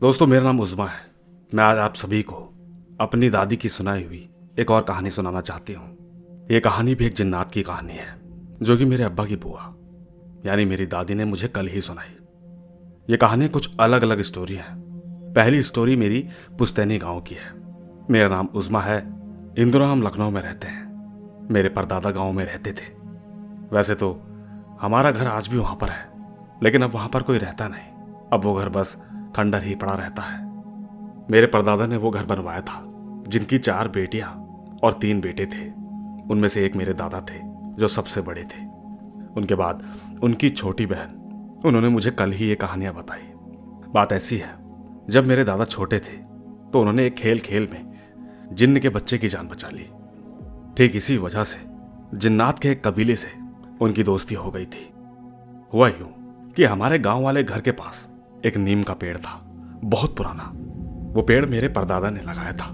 दोस्तों, मेरा नाम उज़्मा है। मैं आज आप सभी को अपनी दादी की सुनाई हुई एक और कहानी सुनाना चाहती हूँ। ये कहानी भी एक जिन्नात की कहानी है, जो कि मेरे अब्बा की बुआ यानी मेरी दादी ने मुझे कल ही सुनाई। ये कहानी कुछ अलग अलग स्टोरी है। पहली स्टोरी मेरी पुश्तैनी गांव की है। मेरा नाम उज़्मा है। इन दिनों हम लखनऊ में रहते हैं। मेरे परदादा गांव में रहते थे। वैसे तो हमारा घर आज भी वहां पर है, लेकिन अब वहां पर कोई रहता नहीं। अब वो घर बस खंडर ही पड़ा रहता है। मेरे परदादा ने वो घर बनवाया था, जिनकी 4 बेटियां और 3 बेटे थे। उनमें से एक मेरे दादा थे, जो सबसे बड़े थे। उनके बाद उनकी छोटी बहन। उन्होंने मुझे कल ही ये कहानियां बताई। बात ऐसी है, जब मेरे दादा छोटे थे तो उन्होंने एक खेल खेल में जिन्न के बच्चे की जान बचा ली। ठीक इसी वजह से जिन्नात के एक कबीले से उनकी दोस्ती हो गई थी। हुआ यूं कि हमारे गांव वाले घर के पास एक नीम का पेड़ था, बहुत पुराना। वो पेड़ मेरे परदादा ने लगाया था।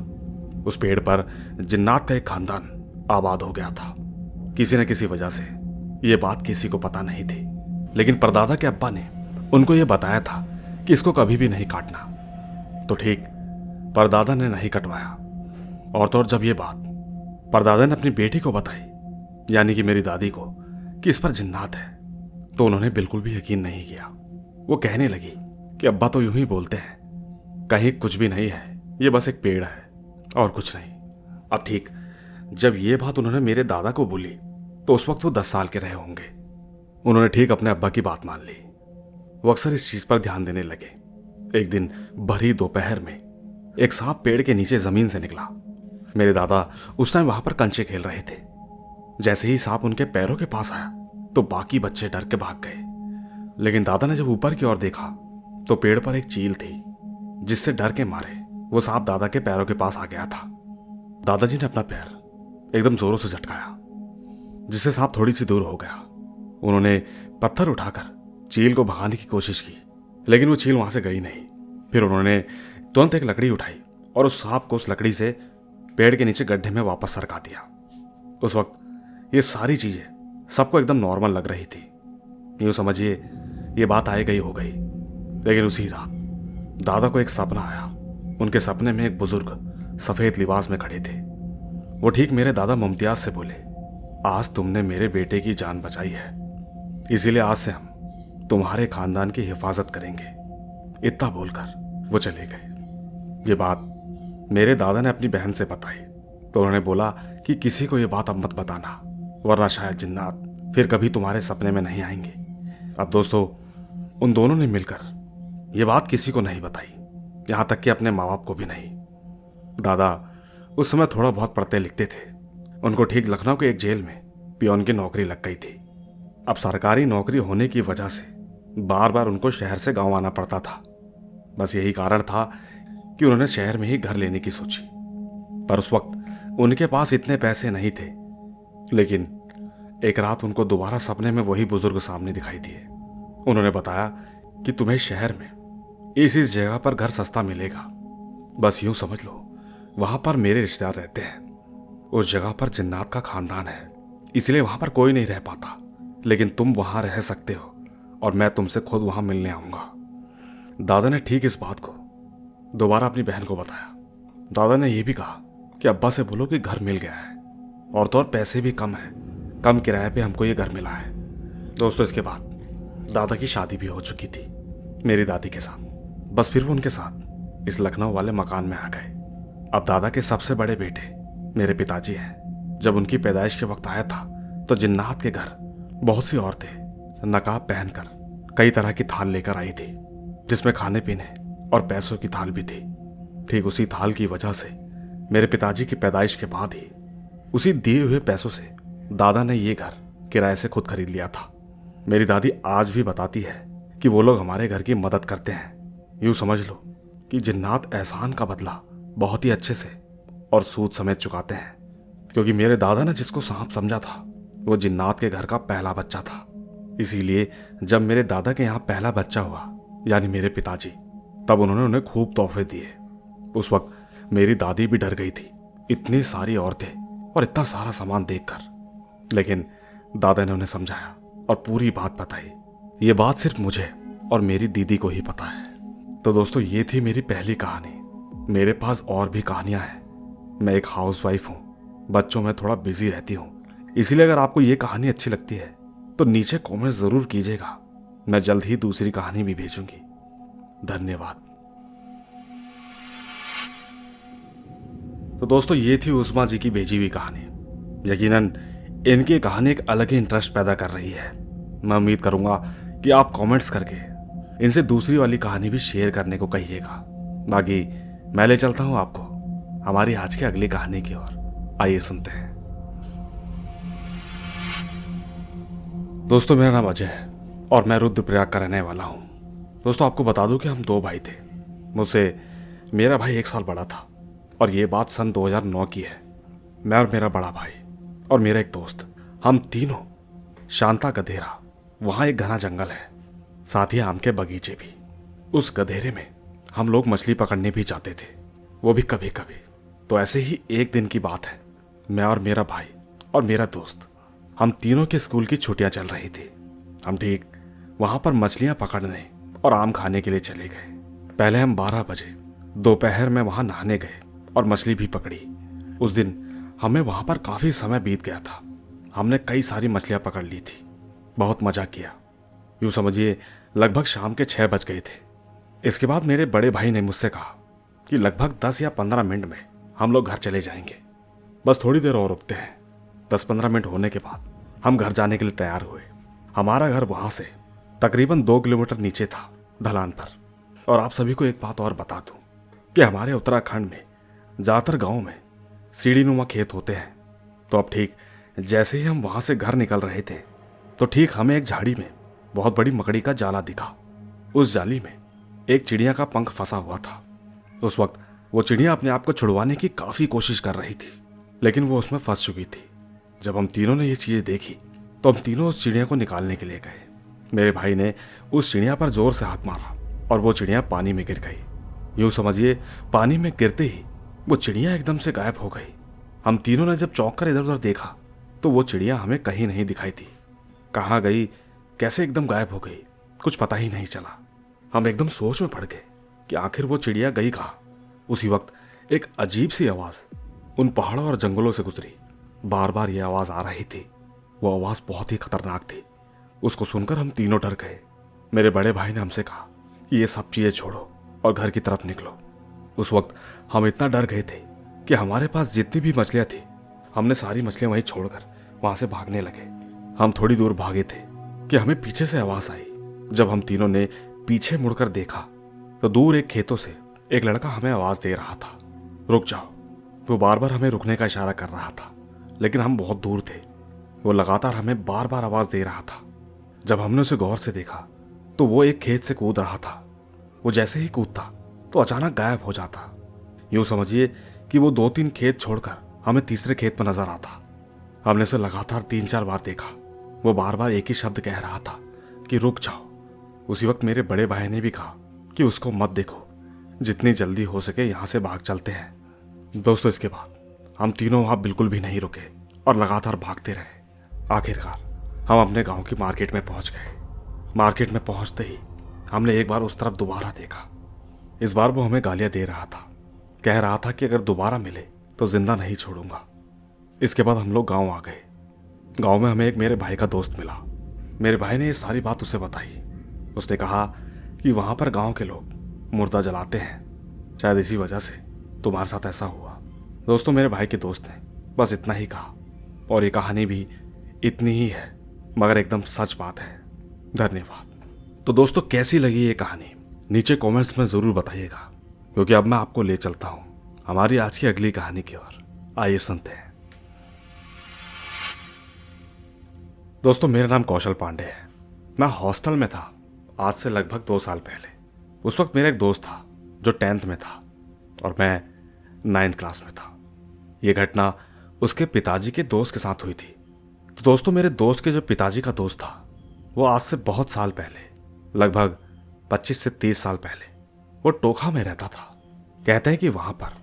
उस पेड़ पर जिन्नात का एक खानदान आबाद हो गया था। किसी न किसी वजह से ये बात किसी को पता नहीं थी, लेकिन परदादा के अब्बा ने उनको ये बताया था कि इसको कभी भी नहीं काटना। तो ठीक परदादा ने नहीं कटवाया। और तो और जब ये बात परदादा ने अपनी बेटी को बताई, यानी कि मेरी दादी को, कि इस पर जिन्नात है, तो उन्होंने बिल्कुल भी यकीन नहीं किया। वो कहने लगी कि अब्बा तो यूं ही बोलते हैं, कहीं कुछ भी नहीं है, ये बस एक पेड़ है और कुछ नहीं। अब ठीक जब ये बात उन्होंने मेरे दादा को बोली तो उस वक्त वो 10 साल के रहे होंगे। उन्होंने ठीक अपने अब्बा की बात मान ली। वो अक्सर इस चीज पर ध्यान देने लगे। एक दिन भरी दोपहर में एक सांप पेड़ के नीचे जमीन से निकला। मेरे दादा उस टाइम वहां पर कंचे खेल रहे थे। जैसे ही सांप उनके पैरों के पास आया तो बाकी बच्चे डर के भाग गए। लेकिन दादा ने जब ऊपर की ओर देखा तो पेड़ पर एक चील थी, जिससे डर के मारे वो सांप दादा के पैरों के पास आ गया था। दादाजी ने अपना पैर एकदम जोरों से झटकाया, जिससे सांप थोड़ी सी दूर हो गया। उन्होंने पत्थर उठाकर चील को भगाने की कोशिश की, लेकिन वो चील वहां से गई नहीं। फिर उन्होंने तुरंत एक लकड़ी उठाई और उस सांप को उस लकड़ी से पेड़ के नीचे गड्ढे में वापस सरका दिया। उस वक्त ये सारी चीजें सबको एकदम नॉर्मल लग रही थी। यूं समझिए ये बात आए गई हो गई। लेकिन उसी रात दादा को एक सपना आया। उनके सपने में एक बुजुर्ग सफेद लिबास में खड़े थे। वो ठीक मेरे दादा मुमतियाज से बोले, आज तुमने मेरे बेटे की जान बचाई है, इसीलिए आज से हम तुम्हारे खानदान की हिफाजत करेंगे। इतना बोलकर वो चले गए। ये बात मेरे दादा ने अपनी बहन से बताई तो उन्होंने बोला कि किसी को ये बात अब मत बताना, वरना शायद जिन्नात फिर कभी तुम्हारे सपने में नहीं आएंगे। अब दोस्तों, उन दोनों ने मिलकर ये बात किसी को नहीं बताई, यहां तक कि अपने माँ बाप को भी नहीं। दादा उस समय थोड़ा बहुत पढ़ते लिखते थे। उनको ठीक लखनऊ के एक जेल में पियोन की नौकरी लग गई थी। अब सरकारी नौकरी होने की वजह से बार बार उनको शहर से गांव आना पड़ता था। बस यही कारण था कि उन्होंने शहर में ही घर लेने की सोची। पर उस वक्त उनके पास इतने पैसे नहीं थे। लेकिन एक रात उनको दोबारा सपने में वही बुजुर्ग सामने दिखाई दिए। उन्होंने बताया कि तुम्हें शहर में इस जगह पर घर सस्ता मिलेगा। बस यूं समझ लो, वहां पर मेरे रिश्तेदार रहते हैं। उस जगह पर जिन्नात का खानदान है, इसलिए वहां पर कोई नहीं रह पाता। लेकिन तुम वहां रह सकते हो और मैं तुमसे खुद वहां मिलने आऊंगा। दादा ने ठीक इस बात को दोबारा अपनी बहन को बताया। दादा ने यह भी कहा कि अब्बा से बोलो कि घर मिल गया है, और तो और पैसे भी कम है, कम किराए पे हमको ये घर मिला है। दोस्तों, इसके बाद दादा की शादी भी हो चुकी थी मेरी दादी के साथ। बस फिर वो उनके साथ इस लखनऊ वाले मकान में आ गए। अब दादा के सबसे बड़े बेटे मेरे पिताजी हैं। जब उनकी पैदाइश के वक्त आया था तो जिन्नात के घर बहुत सी औरतें नकाब पहनकर कई तरह की थाल लेकर आई थी, जिसमें खाने पीने और पैसों की थाल भी थी। ठीक उसी थाल की वजह से मेरे पिताजी की पैदाइश के बाद ही उसी दिए हुए पैसों से दादा ने ये घर किराए से खुद खरीद लिया था। मेरी दादी आज भी बताती है कि वो लोग हमारे घर की मदद करते हैं। यूं समझ लो कि जिन्नात एहसान का बदला बहुत ही अच्छे से और सूद समेत चुकाते हैं, क्योंकि मेरे दादा ने जिसको सांप समझा था वो जिन्नात के घर का पहला बच्चा था। इसीलिए जब मेरे दादा के यहाँ पहला बच्चा हुआ, यानी मेरे पिताजी, तब उन्होंने उन्हें खूब तोहफे दिए। उस वक्त मेरी दादी भी डर गई थी, इतनी सारी औरतें और इतना सारा सामान देखकर। लेकिन दादा ने उन्हें समझाया और पूरी बात बताई। ये बात सिर्फ मुझे और मेरी दीदी को ही पता है। तो दोस्तों ये थी मेरी पहली कहानी। मेरे पास और भी कहानियां हैं। मैं एक हाउसवाइफ हूँ, बच्चों में थोड़ा बिजी रहती हूँ। इसीलिए अगर आपको ये कहानी अच्छी लगती है तो नीचे कमेंट जरूर कीजिएगा। मैं जल्द ही दूसरी कहानी भी भेजूंगी। धन्यवाद। तो दोस्तों ये थी उस्मा जी की भेजी हुई कहानी। यकीनन इनकी कहानी एक अलग ही इंटरेस्ट पैदा कर रही है। मैं उम्मीद करूंगा कि आप कमेंट्स करके इनसे दूसरी वाली कहानी भी शेयर करने को कहिएगा। बाकी मैं ले चलता हूं आपको हमारी आज की अगली कहानी की ओर। आइए सुनते हैं। दोस्तों मेरा नाम अजय है और मैं रुद्रप्रयाग का रहने वाला हूं। दोस्तों आपको बता दूं कि हम 2 भाई थे। मुझसे मेरा भाई 1 साल बड़ा था और ये बात सन 2009 की है। मैं और मेरा बड़ा भाई और मेरा एक दोस्त, हम तीनों शांता गधेरा, वहां एक घना जंगल है, साथ ही आम के बगीचे भी। उस गधेरे में हम लोग मछली पकड़ने भी जाते थे, वो भी कभी कभी। तो ऐसे ही एक दिन की बात है, मैं और मेरा भाई और मेरा दोस्त, हम तीनों के स्कूल की छुट्टियां चल रही थी। हम ठीक वहां पर मछलियां पकड़ने और आम खाने के लिए चले गए। पहले हम 12 बजे दोपहर में वहां नहाने गए और मछली भी पकड़ी। उस दिन हमें वहां पर काफी समय बीत गया था। हमने कई सारी मछलियां पकड़ ली थी, बहुत मजा किया। यूं समझिए लगभग शाम के 6 बज गए थे। इसके बाद मेरे बड़े भाई ने मुझसे कहा कि लगभग 10 या 15 मिनट में हम लोग घर चले जाएंगे, बस थोड़ी देर और रुकते हैं। 10-15 मिनट होने के बाद हम घर जाने के लिए तैयार हुए। हमारा घर वहां से तकरीबन 2 किलोमीटर नीचे था, ढलान पर। और आप सभी को एक बात और बता दूं कि हमारे उत्तराखंड में ज्यादातर गाँव में सीढ़ीनुमा खेत होते हैं। तो अब ठीक जैसे ही हम वहां से घर निकल रहे थे तो ठीक हमें एक झाड़ी में बहुत बड़ी मकड़ी का जाला दिखा। उस जाली में एक चिड़िया का पंख फंसा हुआ था। उस वक्त वो चिड़िया अपने आप को छुड़वाने की काफी कोशिश कर रही थी, लेकिन वो उसमें फंस चुकी थी। जब हम तीनों ने ये चीजें देखी तो हम तीनों उस चिड़िया को निकालने के लिए गए। मेरे भाई ने उस चिड़िया पर जोर से हाथ मारा और वो चिड़िया पानी में गिर गई। यूं समझिए पानी में गिरते ही वो चिड़िया एकदम से गायब हो गई। हम तीनों ने जब चौंक कर इधर उधर देखा तो वो चिड़िया हमें कहीं नहीं दिखाई थी। कहाँ गई, कैसे एकदम गायब हो गई, कुछ पता ही नहीं चला। हम एकदम सोच में पड़ गए कि आखिर वो चिड़िया गई कहाँ। उसी वक्त एक अजीब सी आवाज उन पहाड़ों और जंगलों से गुजरी। बार बार ये आवाज आ रही थी। वो आवाज बहुत ही खतरनाक थी। उसको सुनकर हम तीनों डर गए। मेरे बड़े भाई ने हमसे कहा कि ये सब चीजें छोड़ो और घर की तरफ निकलो। उस वक्त हम इतना डर गए थे कि हमारे पास जितनी भी मछलियां थी हमने सारी मछलियां वहीं छोड़कर वहां से भागने लगे। हम थोड़ी दूर भागे थे कि हमें पीछे से आवाज आई। जब हम तीनों ने पीछे मुड़कर देखा तो दूर एक खेतों से एक लड़का हमें आवाज दे रहा था, रुक जाओ। वो बार बार हमें रुकने का इशारा कर रहा था, लेकिन हम बहुत दूर थे। वो लगातार हमें बार बार आवाज दे रहा था। जब हमने उसे गौर से देखा तो वो एक खेत से कूद रहा था। वो जैसे ही कूदता तो अचानक गायब हो जाता। यूं समझिए कि वो 2-3 खेत छोड़कर हमें तीसरे खेत पर नजर आता। हमने उसे लगातार 3-4 बार देखा। वो बार बार एक ही शब्द कह रहा था कि रुक जाओ। उसी वक्त मेरे बड़े भाई ने भी कहा कि उसको मत देखो, जितनी जल्दी हो सके यहां से भाग चलते हैं। दोस्तों इसके बाद हम तीनों वहां बिल्कुल भी नहीं रुके और लगातार भागते रहे। आखिरकार हम अपने गांव की मार्केट में पहुंच गए। मार्केट में पहुंचते ही हमने एक बार उस तरफ दोबारा देखा। इस बार वो हमें गालियां दे रहा था, कह रहा था कि अगर दोबारा मिले तो जिंदा नहीं छोड़ूंगा। इसके बाद हम लोग गांव आ गए। गांव में हमें एक मेरे भाई का दोस्त मिला। मेरे भाई ने ये सारी बात उसे बताई। उसने कहा कि वहां पर गांव के लोग मुर्दा जलाते हैं, शायद इसी वजह से तुम्हारे साथ ऐसा हुआ। दोस्तों मेरे भाई के दोस्त ने बस इतना ही कहा और ये कहानी भी इतनी ही है, मगर एकदम सच बात है। धन्यवाद। तो दोस्तों कैसी लगी ये कहानी नीचे कमेंट्स में जरूर बताइएगा, क्योंकि अब मैं आपको ले चलता हूं हमारी आज की अगली कहानी की ओर। आइए सुनते हैं। दोस्तों मेरा नाम कौशल पांडे है। मैं हॉस्टल में था आज से लगभग 2 साल पहले। उस वक्त मेरा एक दोस्त था जो 10th में था और मैं 9th क्लास में था। यह घटना उसके पिताजी के दोस्त के साथ हुई थी। तो दोस्तों मेरे दोस्त के जो पिताजी का दोस्त था वो आज से बहुत साल पहले, लगभग 25 से 30 साल पहले, वो टोखा में रहता था। कहते हैं कि वहां पर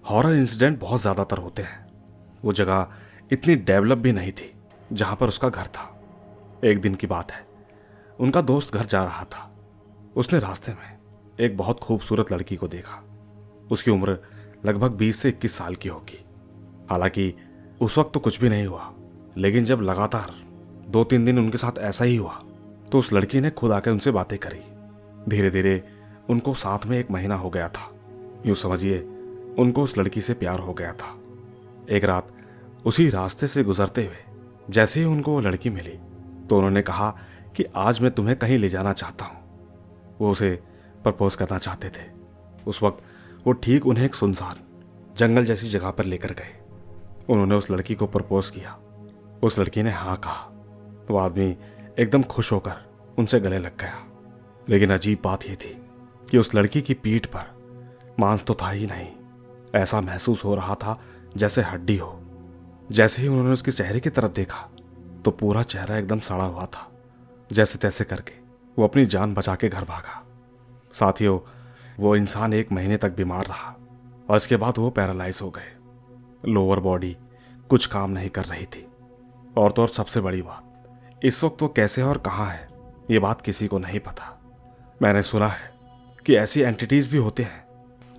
हॉरर इंसिडेंट बहुत ज्यादातर होते हैं। वो जगह इतनी डेवलप भी नहीं थी जहां पर उसका घर था। एक दिन की बात है, उनका दोस्त घर जा रहा था। उसने रास्ते में एक बहुत खूबसूरत लड़की को देखा। उसकी उम्र लगभग 20 से 21 साल की होगी। हालांकि उस वक्त तो कुछ भी नहीं हुआ, लेकिन जब लगातार 2-3 दिन उनके साथ ऐसा ही हुआ तो उस लड़की ने खुद आकर उनसे बातें करी। धीरे धीरे उनको साथ में 1 महीना हो गया था। यूं समझिए उनको उस लड़की से प्यार हो गया था। एक रात उसी रास्ते से गुजरते हुए जैसे ही उनको वो लड़की मिली तो उन्होंने कहा कि आज मैं तुम्हें कहीं ले जाना चाहता हूँ। वो उसे प्रपोज करना चाहते थे। उस वक्त वो ठीक उन्हें एक सुनसान जंगल जैसी जगह पर लेकर गए। उन्होंने उस लड़की को प्रपोज किया। उस लड़की ने हाँ कहा। वो आदमी एकदम खुश होकर उनसे गले लग गया। लेकिन अजीब बात यह थी कि उस लड़की की पीठ पर मांस तो था ही नहीं। ऐसा महसूस हो रहा था जैसे हड्डी हो। जैसे ही उन्होंने उसके चेहरे की तरफ देखा तो पूरा चेहरा एकदम सड़ा हुआ था। जैसे तैसे करके वो अपनी जान बचा के घर भागा। साथियों, वो इंसान 1 महीने तक बीमार रहा और इसके बाद वो पैरालाइज हो गए। लोअर बॉडी कुछ काम नहीं कर रही थी। और तो और सबसे बड़ी बात, इस वक्त वो कैसे और कहाँ है ये बात किसी को नहीं पता। मैंने सुना है कि ऐसी एंटिटीज भी होते हैं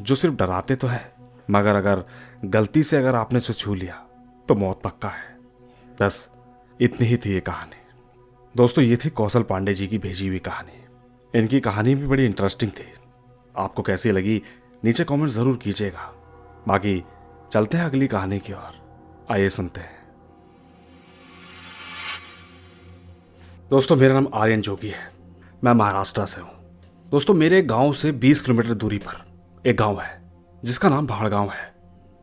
जो सिर्फ डराते तो हैं, मगर अगर गलती से अगर आपने उसे छू लिया तो मौत पक्का है। बस इतनी ही थी ये कहानी। दोस्तों, ये थी कौशल पांडे जी की भेजी हुई कहानी। इनकी कहानी भी बड़ी इंटरेस्टिंग थी। आपको कैसी लगी नीचे कमेंट जरूर कीजिएगा। बाकी चलते हैं अगली कहानी की ओर। आइए सुनते हैं। दोस्तों, मेरा नाम आर्यन जोगी है। मैं महाराष्ट्र से हूँ। दोस्तों, मेरे गांव से 20 किलोमीटर दूरी पर एक गांव है जिसका नाम भाड़गांव है।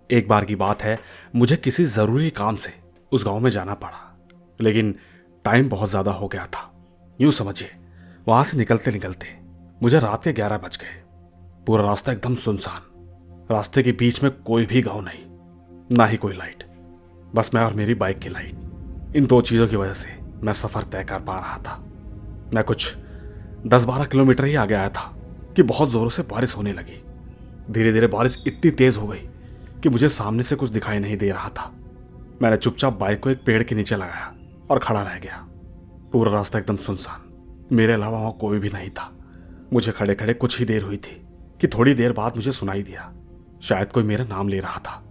एक बार की बात है, मुझे किसी ज़रूरी काम से उस गांव में जाना पड़ा, लेकिन टाइम बहुत ज़्यादा हो गया था। यूँ समझिए वहाँ से निकलते निकलते मुझे रात के 11 बज गए। पूरा रास्ता एकदम सुनसान। रास्ते के बीच में कोई भी गांव नहीं, ना ही कोई लाइट, बस मैं और मेरी बाइक की लाइट। इन 2 चीज़ों की वजह से मैं सफ़र तय कर पा रहा था। मैं कुछ 10-12 किलोमीटर ही आगे आया था कि बहुत ज़ोरों से बारिश होने लगी। धीरे धीरे बारिश इतनी तेज़ हो गई कि मुझे सामने से कुछ दिखाई नहीं दे रहा था। मैंने चुपचाप बाइक को एक पेड़ के नीचे लगाया और खड़ा रह गया। पूरा रास्ता एकदम सुनसान, मेरे अलावा वहाँ कोई भी नहीं था। मुझे खड़े खड़े कुछ ही देर हुई थी कि थोड़ी देर बाद मुझे सुनाई दिया, शायद कोई मेरा नाम ले रहा था।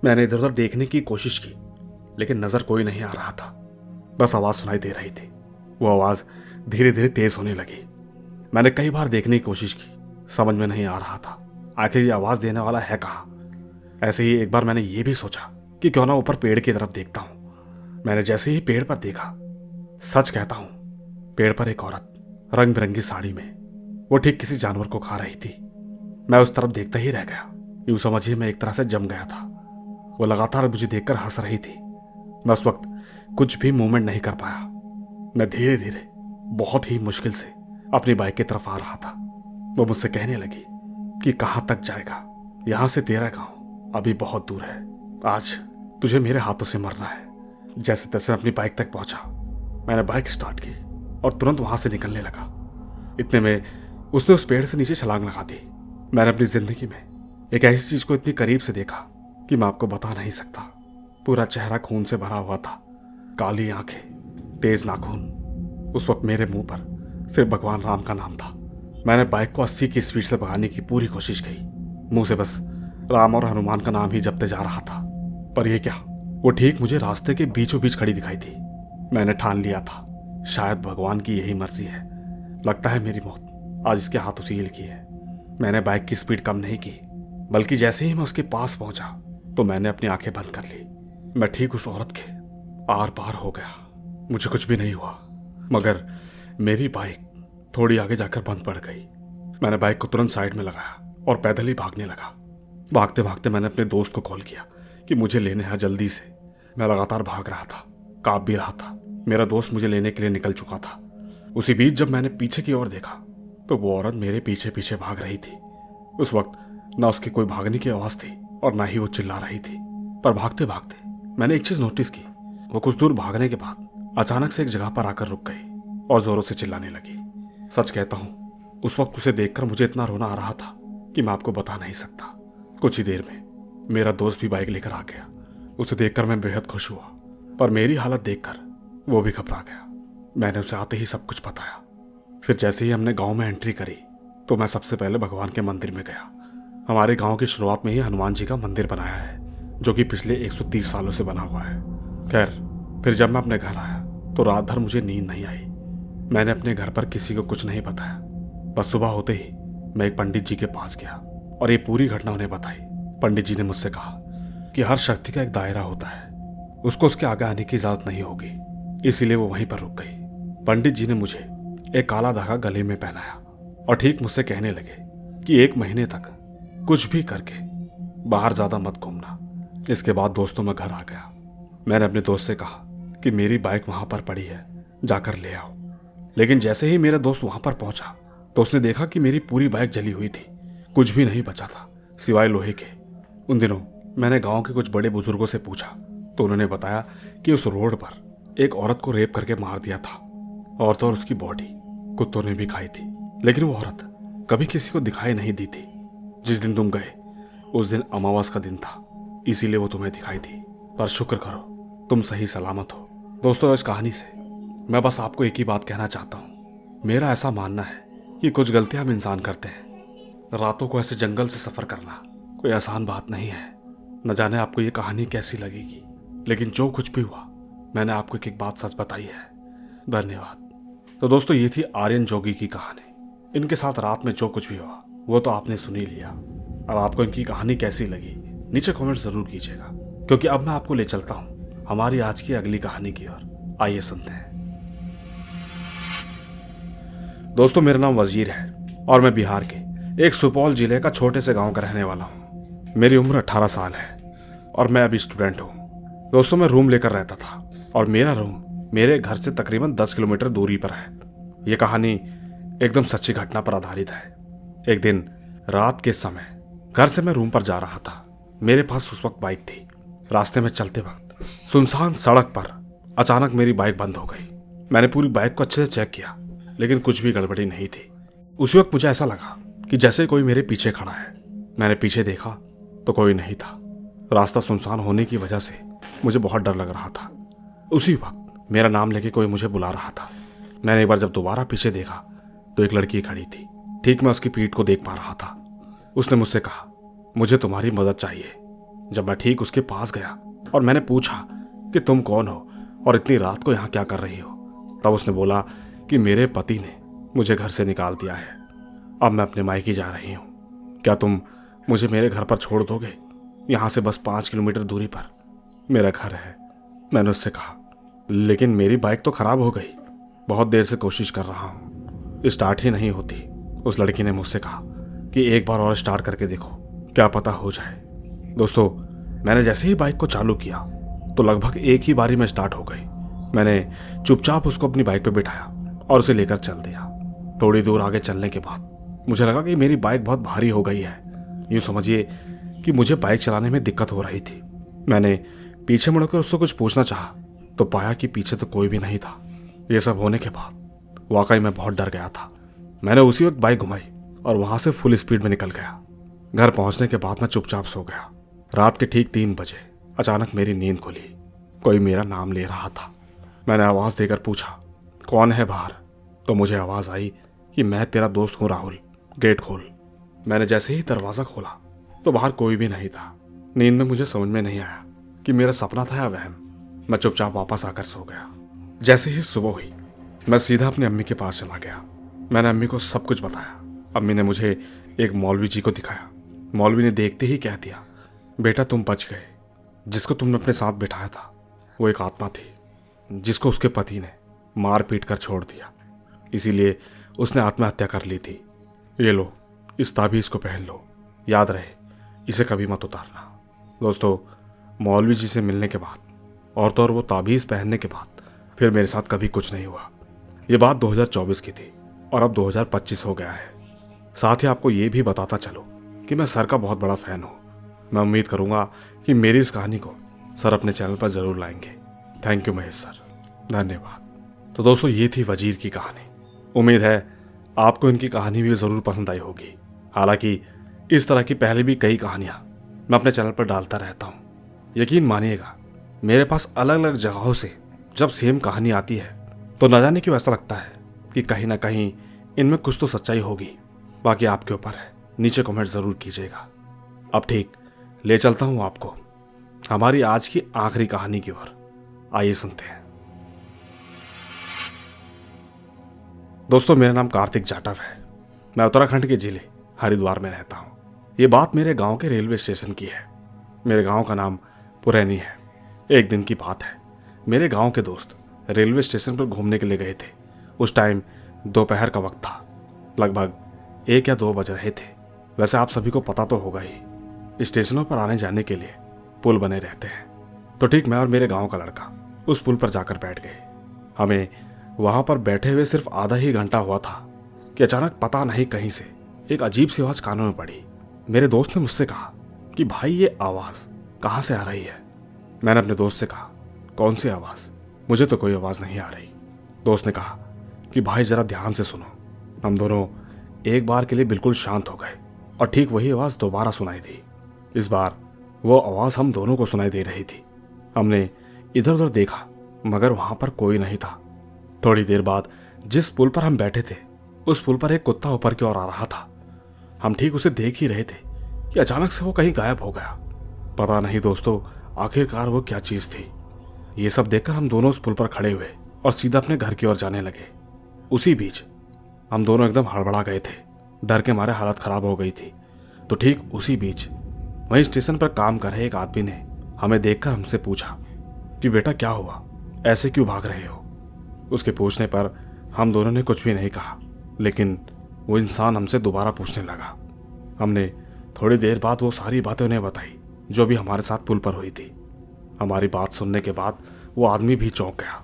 मैंने इधर उधर देखने की कोशिश की, लेकिन नज़र कोई नहीं आ रहा था। बस आवाज़ सुनाई दे रही थी। वो आवाज़ धीरे धीरे तेज़ होने लगी। मैंने कई बार देखने की कोशिश की, समझ में नहीं आ रहा था आखिर ये आवाज़ देने वाला है कहाँ। ऐसे ही एक बार मैंने ये भी सोचा कि क्यों ना ऊपर पेड़ की तरफ देखता हूँ। मैंने जैसे ही पेड़ पर देखा, सच कहता हूँ, पेड़ पर एक औरत रंग बिरंगी साड़ी में, वो ठीक किसी जानवर को खा रही थी। मैं उस तरफ देखता ही रह गया। यूँ समझिए मैं एक तरह से जम गया था। वो लगातार मुझे देखकर हंस रही थी। मैं उस वक्त कुछ भी मूवमेंट नहीं कर पाया। मैं धीरे धीरे बहुत ही मुश्किल से अपनी बाइक की तरफ आ रहा था। वो मुझसे कहने लगी कि कहाँ तक जाएगा, यहाँ से तेरा गांव अभी बहुत दूर है, आज तुझे मेरे हाथों से मरना है। जैसे तैसे मैं अपनी बाइक तक पहुंचा। मैंने बाइक स्टार्ट की और तुरंत वहां से निकलने लगा। इतने में उसने उस पेड़ से नीचे छलांग लगा दी। मैंने अपनी जिंदगी में एक ऐसी चीज को इतनी करीब से देखा कि मैं आपको बता नहीं सकता। पूरा चेहरा खून से भरा हुआ था, काली आंखें, तेज नाखून। उस वक्त मेरे मुंह पर सिर्फ भगवान राम का नाम था। मैंने बाइक को 80 की स्पीड से भगाने की पूरी कोशिश की। मुंह से बस राम और हनुमान का नाम ही जपते जा रहा था। पर यह क्या, वो ठीक मुझे रास्ते के बीचों बीच खड़ी दिखाई थी। मैंने ठान लिया था शायद भगवान की यही मर्जी है। लगता है मेरी मौत आज इसके हाथों से ही लिखी है। मैंने बाइक की स्पीड कम नहीं की, बल्कि जैसे ही मैं उसके पास पहुंचा तो मैंने अपनी आंखें बंद कर ली। मैं ठीक उस औरत के आर पार हो गया। मुझे कुछ भी नहीं हुआ, मगर मेरी बाइक थोड़ी आगे जाकर बंद पड़ गई। मैंने बाइक को तुरंत साइड में लगाया और पैदल ही भागने लगा। भागते भागते मैंने अपने दोस्त को कॉल किया कि मुझे लेने आ जल्दी से। मैं लगातार भाग रहा था, कांप भी रहा था। मेरा दोस्त मुझे लेने के लिए निकल चुका था। उसी बीच जब मैंने पीछे की ओर देखा तो वो औरत मेरे पीछे पीछे भाग रही थी। उस वक्त ना उसकी कोई भागने की आवाज थी और ना ही वो चिल्ला रही थी। पर भागते भागते मैंने एक चीज नोटिस की। वो कुछ दूर भागने के बाद अचानक से एक जगह पर आकर रुक गई और जोरों से चिल्लाने लगी। सच कहता हूं, उस वक्त उसे देखकर मुझे इतना रोना आ रहा था कि मैं आपको बता नहीं सकता। कुछ ही देर में मेरा दोस्त भी बाइक लेकर आ गया। उसे देखकर मैं बेहद खुश हुआ, पर मेरी हालत देखकर वो भी घबरा गया। मैंने उसे आते ही सब कुछ बताया। फिर जैसे ही हमने गांव में एंट्री करी तो मैं सबसे पहले भगवान के मंदिर में गया। हमारे गांव की शुरुआत में ही हनुमान जी का मंदिर बनाया है, जो कि पिछले 130 सालों से बना हुआ है। खैर, फिर जब मैं अपने घर आया तो रात भर मुझे नींद नहीं आई। मैंने अपने घर पर किसी को कुछ नहीं बताया। बस सुबह होते ही मैं एक पंडित जी के पास गया और ये पूरी घटना उन्हें बताई। पंडित जी ने मुझसे कहा कि हर शक्ति का एक दायरा होता है, उसको उसके आगे आने की इजाजत नहीं होगी, इसीलिए वो वहीं पर रुक गई। पंडित जी ने मुझे एक काला धागा गले में पहनाया और ठीक मुझसे कहने लगे कि 1 महीने तक कुछ भी करके बाहर ज्यादा मत घूमना। इसके बाद दोस्तों मैं घर आ गया। मैंने अपने दोस्त से कहा कि मेरी बाइक वहां पर पड़ी है, जाकर ले आओ। लेकिन जैसे ही मेरा दोस्त वहां पर पहुंचा तो उसने देखा कि मेरी पूरी बाइक जली हुई थी, कुछ भी नहीं बचा था सिवाय लोहे के। उन दिनों मैंने गांव के कुछ बड़े बुजुर्गों से पूछा तो उन्होंने बताया कि उस रोड पर एक औरत को रेप करके मार दिया था और तो और उसकी बॉडी कुत्तों ने भी खाई थी, लेकिन वो औरत कभी किसी को दिखाई नहीं दी थी। जिस दिन तुम गए उस दिन अमावस का दिन था, इसीलिए वो तुम्हें दिखाई थी। पर शुक्र करो तुम सही सलामत हो। दोस्तों, इस कहानी से मैं बस आपको एक ही बात कहना चाहता हूँ। मेरा ऐसा मानना है कि कुछ गलतियां हम इंसान करते हैं। रातों को ऐसे जंगल से सफर करना कोई आसान बात नहीं है। न जाने आपको ये कहानी कैसी लगेगी, लेकिन जो कुछ भी हुआ मैंने आपको एक एक बात सच बताई है। धन्यवाद। तो दोस्तों, ये थी आर्यन जोगी की कहानी। इनके साथ रात में जो कुछ भी हुआ वो तो आपने सुन ही लिया। अब आपको इनकी कहानी कैसी लगी नीचे कमेंट जरूर कीजिएगा, क्योंकि अब मैं आपको ले चलता हूँ हमारी आज की अगली कहानी की ओर। आइए सुनते हैं। दोस्तों, मेरा नाम वजीर है और मैं बिहार के एक सुपौल जिले का छोटे से गांव का रहने वाला हूँ। मेरी उम्र 18 साल है और मैं अभी स्टूडेंट हूँ। दोस्तों, मैं रूम लेकर रहता था और मेरा रूम मेरे घर से तकरीबन 10 किलोमीटर दूरी पर है। यह कहानी एकदम सच्ची घटना पर आधारित है। एक दिन रात के समय घर से मैं रूम पर जा रहा था। मेरे पास उस वक्त बाइक थी। रास्ते में चलते वक्त सुनसान सड़क पर अचानक मेरी बाइक बंद हो गई। मैंने पूरी बाइक को अच्छे से चेक किया, लेकिन कुछ भी गड़बड़ी नहीं थी। उसी वक्त मुझे ऐसा लगा कि जैसे कोई मेरे पीछे खड़ा है। मैंने पीछे देखा तो कोई नहीं था। रास्ता सुनसान होने की वजह से मुझे बहुत डर लग रहा था। उसी वक्त मेरा नाम लेके कोई मुझे बुला रहा था। मैंने एक बार जब दोबारा पीछे देखा तो एक लड़की खड़ी थी। ठीक मैं उसकी पीठ को देख पा रहा था। उसने मुझसे कहा, मुझे तुम्हारी मदद चाहिए। जब मैं ठीक उसके पास गया और मैंने पूछा कि तुम कौन हो और इतनी रात को यहाँ क्या कर रही हो, तब उसने बोला कि मेरे पति ने मुझे घर से निकाल दिया है। अब मैं अपने मायके जा रही हूँ। क्या तुम मुझे मेरे घर पर छोड़ दोगे? यहाँ से बस 5 किलोमीटर दूरी पर मेरा घर है। मैंने उससे कहा, लेकिन मेरी बाइक तो खराब हो गई। बहुत देर से कोशिश कर रहा हूँ, स्टार्ट ही नहीं होती। उस लड़की ने मुझसे कहा कि एक बार और स्टार्ट करके देखो, क्या पता हो जाए। दोस्तों, मैंने जैसे ही बाइक को चालू किया तो लगभग एक ही बारी में स्टार्ट हो गई। मैंने चुपचाप उसको अपनी बाइक पे बिठाया और उसे लेकर चल दिया। थोड़ी दूर आगे चलने के बाद मुझे लगा कि मेरी बाइक बहुत भारी हो गई है। यूँ समझिए कि मुझे बाइक चलाने में दिक्कत हो रही थी। मैंने पीछे मुड़कर उससे कुछ पूछना चाहा तो पाया कि पीछे तो कोई भी नहीं था। ये सब होने के बाद वाकई मैं बहुत डर गया था। मैंने उसी वक्त बाइक घुमाई और वहां से फुल स्पीड में निकल गया। घर पहुंचने के बाद मैं चुपचाप सो गया। रात के ठीक 3 बजे अचानक मेरी नींद खुली। कोई मेरा नाम ले रहा था। मैंने आवाज देकर पूछा, कौन है बाहर? तो मुझे आवाज आई कि मैं तेरा दोस्त हूं राहुल, गेट खोल। मैंने जैसे ही दरवाजा खोला तो बाहर कोई भी नहीं था। नींद में मुझे समझ में नहीं आया कि मेरा सपना था या वहम। मैं चुपचाप वापस आकर सो गया। जैसे ही सुबह हुई मैं सीधा अपनी अम्मी के पास चला गया। मैंने अम्मी को सब कुछ बताया। अम्मी ने मुझे एक मौलवी जी को दिखाया। मौलवी ने देखते ही कह दिया, बेटा तुम बच गए। जिसको तुमने अपने साथ बिठाया था वो एक आत्मा थी, जिसको उसके पति ने मार पीट कर छोड़ दिया, इसीलिए उसने आत्महत्या कर ली थी। ये लो, इस ताबीज को पहन लो, याद रहे इसे कभी मत उतारना। दोस्तों, मौलवी जी से मिलने के बाद और तो और वो ताबीज पहनने के बाद फिर मेरे साथ कभी कुछ नहीं हुआ। ये बात 2024 की थी और अब 2025 हो गया है। साथ ही आपको ये भी बताता चलो कि मैं सर का बहुत बड़ा फैन हूँ। मैं उम्मीद करूँगा कि मेरी इस कहानी को सर अपने चैनल पर ज़रूर लाएंगे। थैंक यू महेश सर, धन्यवाद। तो दोस्तों, ये थी वजीर की कहानी। उम्मीद है आपको इनकी कहानी भी ज़रूर पसंद आई होगी। हालांकि इस तरह की पहले भी कई कहानियाँ मैं अपने चैनल पर डालता रहता हूँ। यकीन मानिएगा, मेरे पास अलग अलग जगहों से जब सेम कहानी आती है तो न जाने क्यों ऐसा लगता है कि कहीं ना कहीं इनमें कुछ तो सच्चाई होगी। बाकी आपके ऊपर है, नीचे कमेंट ज़रूर कीजिएगा। अब ठीक ले चलता हूँ आपको हमारी आज की आखिरी कहानी की ओर। आइए सुनते हैं। दोस्तों, मेरा नाम कार्तिक जाटव है। मैं उत्तराखंड के जिले हरिद्वार में रहता हूँ। ये बात मेरे गांव के रेलवे स्टेशन की है। मेरे गांव का नाम पुरैनी है। एक दिन की बात है, मेरे गांव के दोस्त रेलवे स्टेशन पर घूमने के लिए गए थे। उस टाइम दोपहर का वक्त था, लगभग 1 या 2 बज रहे थे। वैसे आप सभी को पता तो होगा ही, स्टेशनों पर आने जाने के लिए पुल बने रहते हैं। तो ठीक मैं और मेरे गांव का लड़का उस पुल पर जाकर बैठ गए। हमें वहां पर बैठे हुए सिर्फ आधा ही घंटा हुआ था कि अचानक पता नहीं कहीं से एक अजीब सी आवाज कानों में पड़ी। मेरे दोस्त ने मुझसे कहा कि भाई ये आवाज कहाँ से आ रही है। मैंने अपने दोस्त से कहा, कौन सी आवाज? मुझे तो कोई आवाज नहीं आ रही। दोस्त ने कहा कि भाई जरा ध्यान से सुनो। हम दोनों एक बार के लिए बिल्कुल शांत हो गए और ठीक वही आवाज दोबारा सुनाई दी। इस बार वो आवाज हम दोनों को सुनाई दे रही थी। हमने इधर उधर देखा मगर वहां पर कोई नहीं था। थोड़ी देर बाद जिस पुल पर हम बैठे थे उस पुल पर एक कुत्ता ऊपर की ओर आ रहा था। हम ठीक उसे देख ही रहे थे कि अचानक से वो कहीं गायब हो गया। पता नहीं दोस्तों, आखिरकार वो क्या चीज थी। ये सब देखकर हम दोनों उस पुल पर खड़े हुए और सीधा अपने घर की ओर जाने लगे। उसी बीच हम दोनों एकदम हड़बड़ा गए थे, डर के मारे हालत खराब हो गई थी। तो ठीक उसी बीच वहीं स्टेशन पर काम कर रहे एक आदमी ने हमें देखकर हमसे पूछा कि बेटा क्या हुआ, ऐसे क्यों भाग रहे हो? उसके पूछने पर हम दोनों ने कुछ भी नहीं कहा, लेकिन वो इंसान हमसे दोबारा पूछने लगा। हमने थोड़ी देर बाद वो सारी बातें उन्हें बताई जो भी हमारे साथ पुल पर हुई थी। हमारी बात सुनने के बाद वो आदमी भी चौंक गया।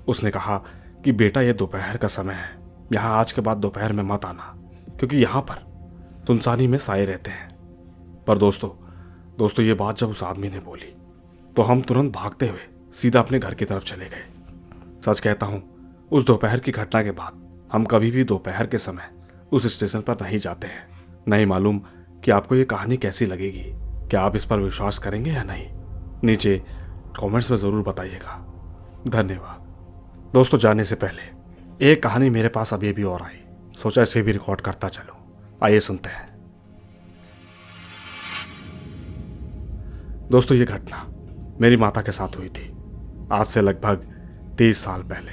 उसने कहा कि बेटा ये दोपहर का समय है, यहाँ आज के बाद दोपहर में मत आना, क्योंकि यहाँ पर सुनसानी में साए रहते हैं। पर दोस्तों ये बात जब उस आदमी ने बोली तो हम तुरंत भागते हुए सीधा अपने घर की तरफ चले गए। सच कहता हूँ, उस दोपहर की घटना के बाद हम कभी भी दोपहर के समय उस स्टेशन पर नहीं जाते हैं। नहीं मालूम कि आपको ये कहानी कैसी लगेगी, क्या आप इस पर विश्वास करेंगे या नहीं? नीचे कमेंट्स में ज़रूर बताइएगा। धन्यवाद। दोस्तों, जाने से पहले एक कहानी मेरे पास अभी भी और आई, सोचा इसे भी रिकॉर्ड करता चलो। आइए सुनते हैं। दोस्तों, ये घटना मेरी माता के साथ हुई थी, आज से लगभग 30 साल पहले।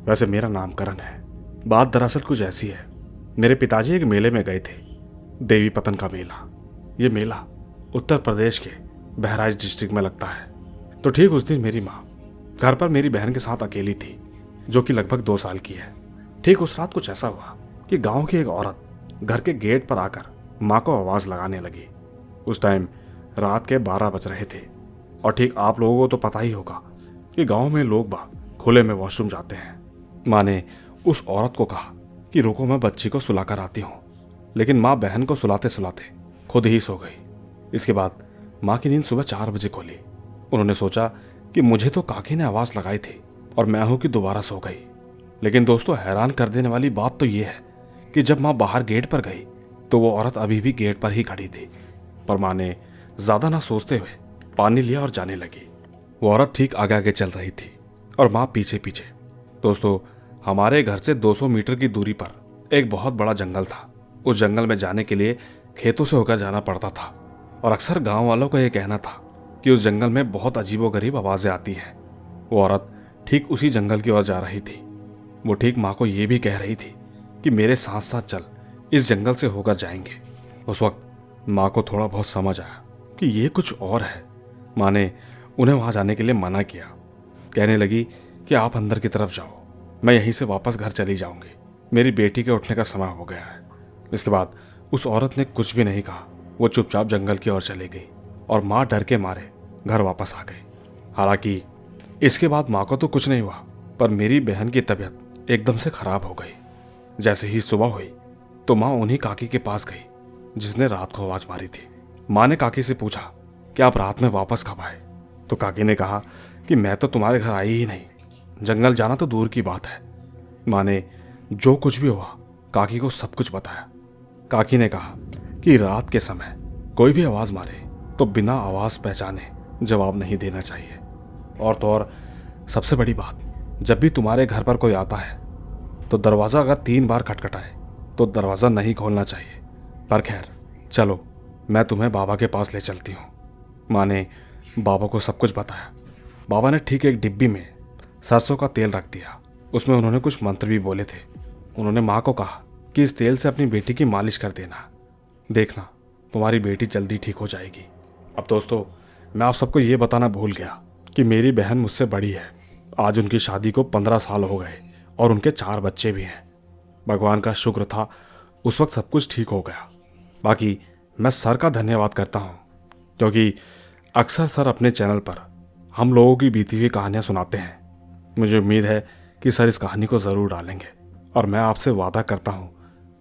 वैसे मेरा नाम करण है। बात दरअसल कुछ ऐसी है, मेरे पिताजी एक मेले में गए थे, देवी पतन का मेला। ये मेला उत्तर प्रदेश के बहराइच डिस्ट्रिक्ट में लगता है। तो ठीक उस दिन मेरी माँ घर पर मेरी बहन के साथ अकेली थी, जो कि लगभग 2 साल की है। ठीक उस रात कुछ ऐसा हुआ कि गांव की एक औरत घर के गेट पर आकर माँ को आवाज़ लगाने लगी। उस टाइम रात के 12 बज रहे थे और ठीक आप लोगों को तो पता ही होगा कि गांव में लोग बाग खुले में वॉशरूम जाते हैं। माँ ने उस औरत को कहा कि रुको, मैं बच्ची को सुलाकर आती हूँ। लेकिन माँ बहन को सुलाते सुलाते खुद ही सो गई। इसके बाद माँ की नींद सुबह 4 बजे खुली। उन्होंने सोचा कि मुझे तो काकी ने आवाज़ लगाई थी और मैं हूँ कि दोबारा सो गई। लेकिन दोस्तों, हैरान कर देने वाली बात तो ये है कि जब माँ बाहर गेट पर गई तो वो औरत अभी भी गेट पर ही खड़ी थी। पर माँ ने ज़्यादा ना सोचते हुए पानी लिया और जाने लगी। वो औरत ठीक आगे आगे चल रही थी और माँ पीछे पीछे। दोस्तों, हमारे घर से 200 मीटर की दूरी पर एक बहुत बड़ा जंगल था। उस जंगल में जाने के लिए खेतों से होकर जाना पड़ता था और अक्सर गांव वालों का यह कहना था कि उस जंगल में बहुत अजीबोगरीब आवाज़ें आती हैं। वो औरत ठीक उसी जंगल की ओर जा रही थी। वो ठीक माँ को ये भी कह रही थी कि मेरे साथ साथ चल, इस जंगल से होकर जाएंगे। उस वक्त माँ को थोड़ा बहुत समझ आया कि ये कुछ और है। माँ ने उन्हें वहाँ जाने के लिए मना किया। कहने लगी कि आप अंदर की तरफ जाओ, मैं यहीं से वापस घर चली जाऊंगी, मेरी बेटी के उठने का समय हो गया है। इसके बाद उस औरत ने कुछ भी नहीं कहा। वो चुपचाप जंगल की ओर चली गई और माँ डर के मारे घर वापस आ गई। हालांकि इसके बाद माँ को तो कुछ नहीं हुआ, पर मेरी बहन की तबीयत एकदम से खराब हो गई। जैसे ही सुबह हुई तो माँ उन्हीं काकी के पास गई जिसने रात को आवाज़ मारी थी। माँ ने काकी से पूछा कि आप रात में वापस कब आए? तो काकी ने कहा कि मैं तो तुम्हारे घर आई ही नहीं, जंगल जाना तो दूर की बात है। माँ ने जो कुछ भी हुआ काकी को सब कुछ बताया। काकी ने कहा कि रात के समय कोई भी आवाज़ मारे तो बिना आवाज़ पहचाने जवाब नहीं देना चाहिए। और तो और सबसे बड़ी बात, जब भी तुम्हारे घर पर कोई आता है तो दरवाज़ा अगर 3 बार खटखटाए तो दरवाज़ा नहीं खोलना चाहिए। पर खैर चलो, मैं तुम्हें बाबा के पास ले चलती हूँ। माँ ने बाबा को सब कुछ बताया। बाबा ने ठीक एक डिब्बी में सरसों का तेल रख दिया। उसमें उन्होंने कुछ मंत्र भी बोले थे। उन्होंने माँ को कहा कि इस तेल से अपनी बेटी की मालिश कर देना, देखना तुम्हारी बेटी जल्दी ठीक हो जाएगी। अब दोस्तों, मैं आप सबको ये बताना भूल गया कि मेरी बहन मुझसे बड़ी है। आज उनकी शादी को 15 साल हो गए और उनके 4 बच्चे भी हैं। भगवान का शुक्र था उस वक्त सब कुछ ठीक हो गया। बाकी मैं सर का धन्यवाद करता हूँ, क्योंकि अक्सर सर अपने चैनल पर हम लोगों की बीती हुई कहानियाँ सुनाते हैं। मुझे उम्मीद है कि सर इस कहानी को ज़रूर डालेंगे, और मैं आपसे वादा करता हूँ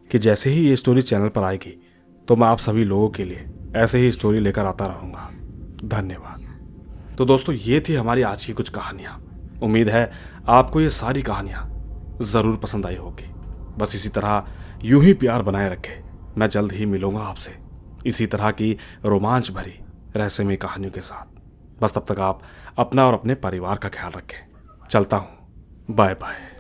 कि जैसे ही ये स्टोरी चैनल पर आएगी तो मैं आप सभी लोगों के लिए ऐसे ही स्टोरी लेकर आता रहूँगा। धन्यवाद। तो दोस्तों, ये थी हमारी आज की कुछ कहानियाँ। उम्मीद है आपको ये सारी कहानियाँ ज़रूर पसंद आई होगी। बस इसी तरह यूं ही प्यार बनाए रखें। मैं जल्द ही मिलूँगा आपसे इसी तरह की रोमांच भरी रहस्यमय कहानियों के साथ। बस तब तक आप अपना और अपने परिवार का ख्याल रखें। चलता हूँ, बाय बाय।